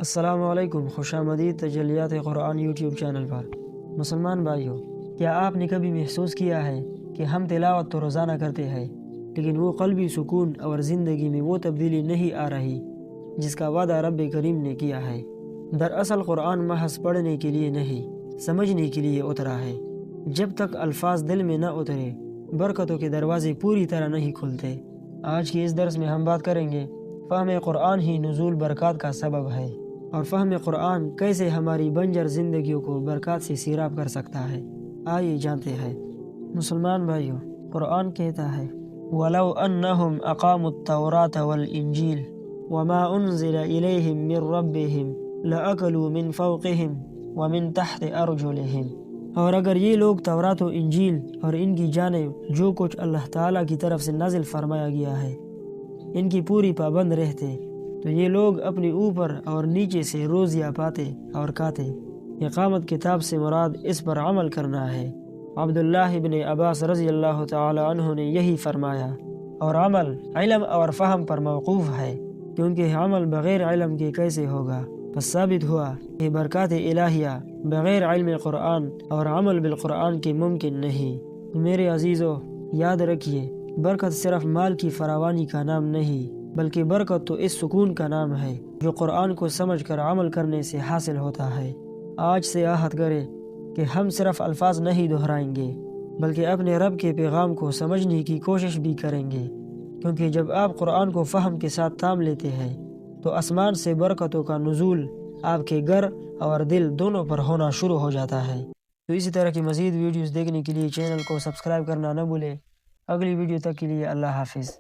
السلام علیکم، خوش آمدید تجلیات قرآن یوٹیوب چینل پر۔ مسلمان بھائیوں، کیا آپ نے کبھی محسوس کیا ہے کہ ہم تلاوت تو روزانہ کرتے ہیں لیکن وہ قلبی سکون اور زندگی میں وہ تبدیلی نہیں آ رہی جس کا وعدہ رب کریم نے کیا ہے؟ دراصل قرآن محض پڑھنے کے لیے نہیں، سمجھنے کے لیے اترا ہے۔ جب تک الفاظ دل میں نہ اترے، برکتوں کے دروازے پوری طرح نہیں کھلتے۔ آج کی اس درس میں ہم بات کریں گے فہم قرآن ہی نزول برکات کا سبب ہے، اور فہم قرآن کیسے ہماری بنجر زندگیوں کو برکات سے سیراب کر سکتا ہے۔ آئیے جانتے ہیں۔ مسلمان بھائیوں، قرآن کہتا ہے وَلَوْ أَنَّهُمْ أَقَامُوا التَّوْرَاةَ وَالْإِنْجِيلَ وَمَا أُنزِلَ إِلَيْهِمْ مِنْ رَبِّهِمْ لَأَكَلُوا مِنْ فَوْقِهِمْ وَمِنْ تَحْتِ أَرْجُلِهِمْ۔ اور اگر یہ لوگ تورات و انجیل اور ان کی جانب جو کچھ اللہ تعالیٰ کی طرف سے نازل فرمایا گیا ہے ان کی پوری پابند رہتے تو یہ لوگ اپنے اوپر اور نیچے سے روزیاں پاتے اور کھاتے۔ اقامت کتاب سے مراد اس پر عمل کرنا ہے۔ عبداللہ ابن عباس رضی اللہ تعالی عنہ نے یہی فرمایا، اور عمل علم اور فہم پر موقوف ہے، کیونکہ عمل بغیر علم کے کیسے ہوگا؟ پس ثابت ہوا کہ برکات الہیہ بغیر علم قرآن اور عمل بالقرآن کے ممکن نہیں۔ تو میرے عزیزو، یاد رکھیے، برکت صرف مال کی فراوانی کا نام نہیں، بلکہ برکت تو اس سکون کا نام ہے جو قرآن کو سمجھ کر عمل کرنے سے حاصل ہوتا ہے۔ آج سے عہد کرے کہ ہم صرف الفاظ نہیں دہرائیں گے بلکہ اپنے رب کے پیغام کو سمجھنے کی کوشش بھی کریں گے، کیونکہ جب آپ قرآن کو فہم کے ساتھ تام لیتے ہیں تو آسمان سے برکتوں کا نزول آپ کے گھر اور دل دونوں پر ہونا شروع ہو جاتا ہے۔ تو اسی طرح کی مزید ویڈیوز دیکھنے کے لیے چینل کو سبسکرائب کرنا نہ بھولیں۔ اگلی ویڈیو تک کے لیے اللہ حافظ۔